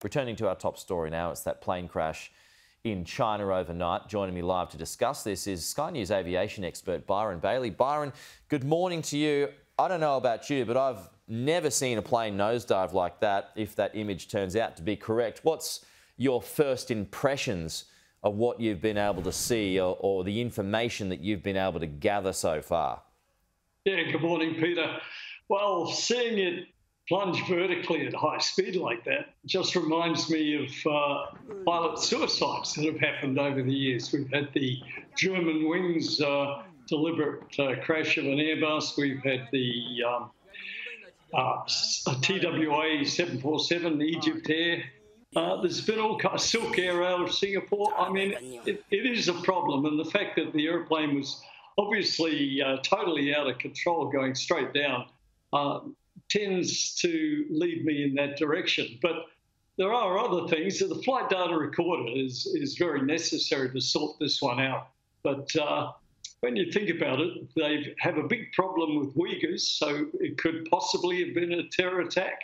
Returning to our top story now, it's that plane crash in China overnight. Joining me live to discuss this is Sky News aviation expert Byron Bailey. Byron, good morning to you. I don't know about you, but I've never seen a plane nosedive like that, if that image turns out to be correct. What's your first impressions of what you've been able to see or the information that you've been able to gather so far? Yeah, good morning, Peter. Well, seeing it plunge vertically at high speed like that just reminds me of pilot suicides that have happened over the years. We've had the German wings deliberate crash of an Airbus. We've had the TWA 747 Egypt Air. There's been all kinds of Silk Air out of Singapore. I mean, it is a problem. And the fact that the airplane was obviously totally out of control going straight down tends to lead me in that direction. But there are other things. The flight data recorder is very necessary to sort this one out. But when you think about it, they have a big problem with Uyghurs, so it could possibly have been a terror attack.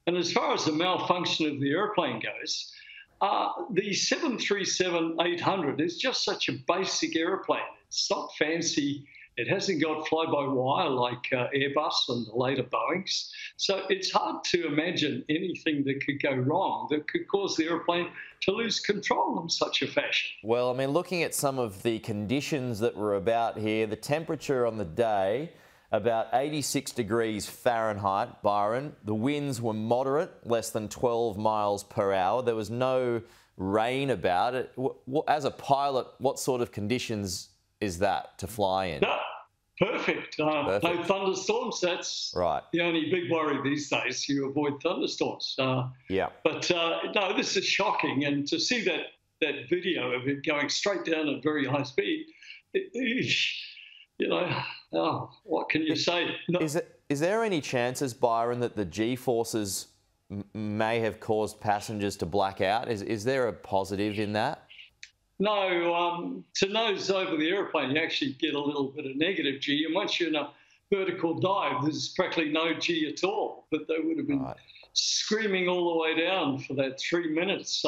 And as far as the malfunction of the airplane goes, the 737-800 is just such a basic airplane. It's not fancy. It hasn't got fly-by-wire like Airbus and the later Boeings. So it's hard to imagine anything that could go wrong that could cause the airplane to lose control in such a fashion. Well, I mean, looking at some of the conditions that were about here, the temperature on the day, about 86 degrees Fahrenheit, Byron. The winds were moderate, less than 12 miles per hour. There was no rain about it. As a pilot, what sort of conditions is that to fly in? No, perfect. No thunderstorms. That's right. The only big worry these days. You avoid thunderstorms. Yeah. But no, this is shocking. And to see that video of it going straight down at very high speed, you know, what can you say? No. Is there any chances, Byron, that the G-forces may have caused passengers to black out? Is there a positive in that? No, to nose over the airplane, you actually get a little bit of negative G, and once you're in a vertical dive, there's practically no G at all. But they would have been screaming all the way down for that 3 minutes.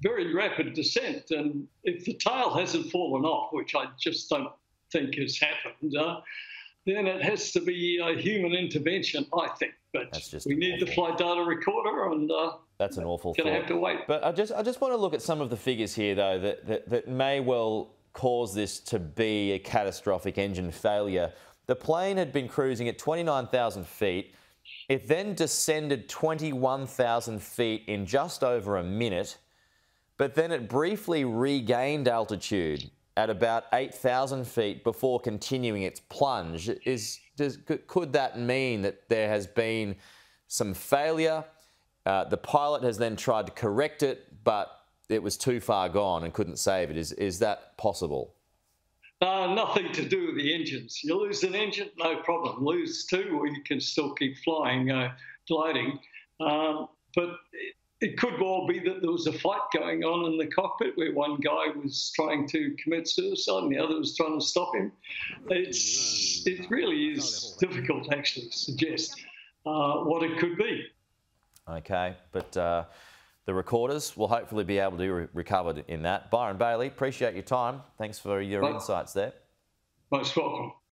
Very rapid descent, and if the tail hasn't fallen off, which I just don't think has happened, then it has to be a human intervention, I think. But we need the flight data recorder, and that's an awful thought. Gonna have to wait. But I just want to look at some of the figures here, though, that may well cause this to be a catastrophic engine failure. The plane had been cruising at 29,000 feet. It then descended 21,000 feet in just over a minute, but then it briefly regained altitude at about 8,000 feet before continuing its plunge. Could that mean that there has been some failure? The pilot has then tried to correct it, but it was too far gone and couldn't save it. Is that possible? Nothing to do with the engines. You lose an engine, no problem. Lose two, or you can still keep flying, gliding. But it could well be that there was a fight going on in the cockpit where one guy was trying to commit suicide and the other was trying to stop him. It really is difficult to actually suggest what it could be. Okay, but the recorders will hopefully be able to recover in that. Byron Bailey, appreciate your time. Thanks for your insights there. Most welcome.